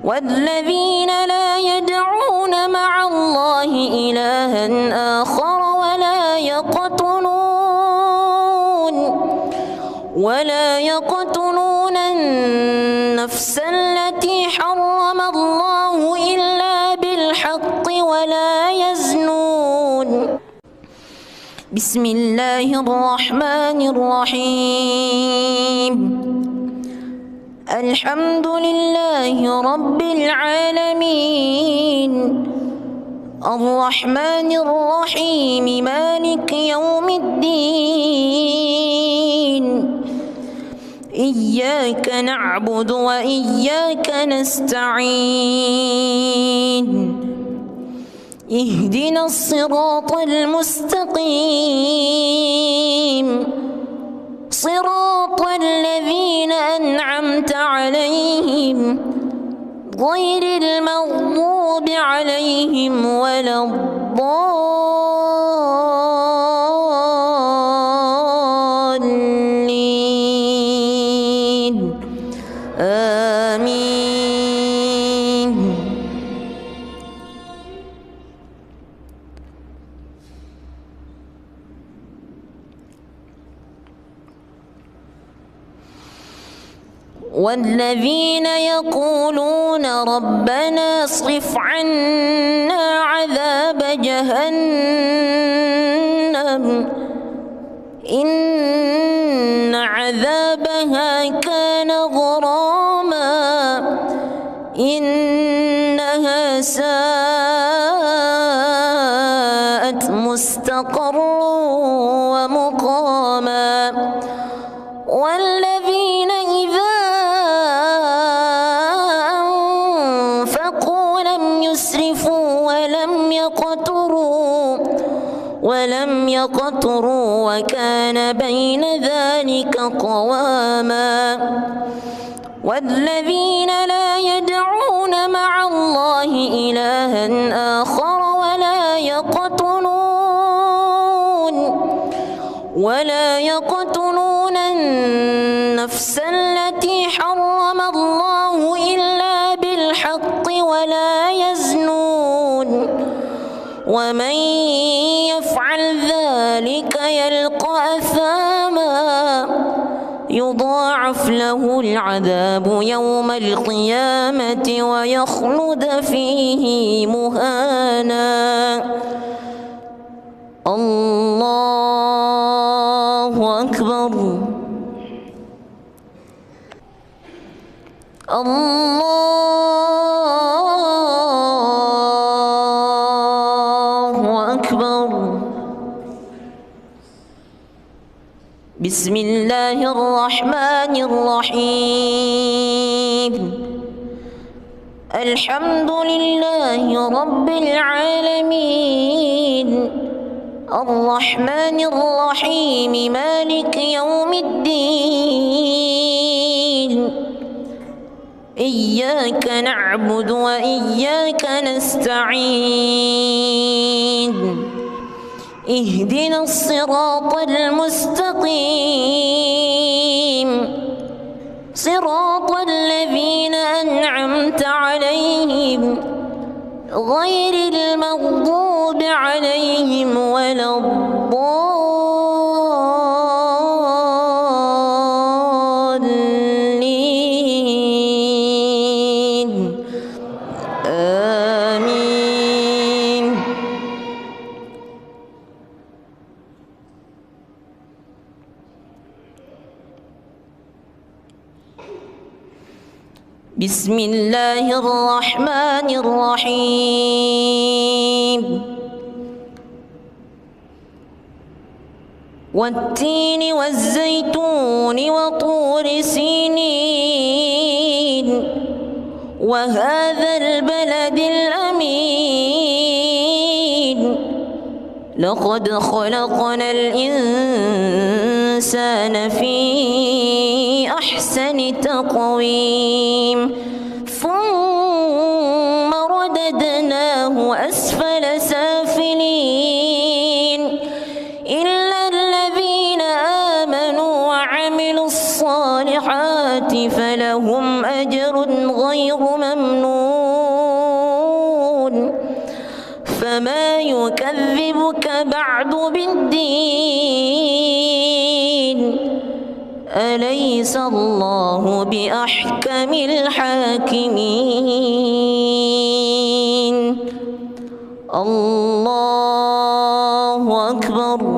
والذين لا يدعون مع الله إلها آخر ولا يقتلون النفس التي حرم الله إلا بالحق ولا يزنون. بسم الله الرحمن الرحيم. الحمد لله رب العالمين الرحمن الرحيم مالك يوم الدين إياك نعبد وإياك نستعين اهدنا الصراط المستقيم صراط الذين أنعمت عليهم غير المغضوب عليهم ولا الضالين آمين. والذين يقولون ربنا اصرف عنا عذاب جهنم إن عذابها كان غراما إنها ساءت مستقرا ومقاما. والذين إذا أنفقوا لم يسرفوا ولم يقتروا وكان بين ذلك قواما. والذين لا يدعون مع الله إلها آخر ولا يقتلون النفس التي حرم الله إلا بالحق ولا يزنون ومن يفعل ذلك يلقى أثاما يضاعف له العذاب يوم القيامة ويخلد فيه مهانا. الله أكبر. الله أكبر. بسم الله الرحمن الرحيم. الحمد لله رب العالمين الرحمن الرحيم مالك يوم الدين إياك نعبد وإياك نستعين اهدنا الصراط المستقيم صراط الذين أنعمت عليهم غير المغضوب عليهم ولا الضالين آمين. بسم الله الرحمن الرحيم. والتين والزيتون وطور سينين وهذا البلد الأمين لقد خلقنا الإنسان في أحسن تقويم ثم رددناه أسفل سافلين إلا الذين آمنوا وعملوا الصالحات فلهم أجر غير ممنون فما يكذبك بعد بالدين أليس الله بأحكم الحاكمين الله أكبر.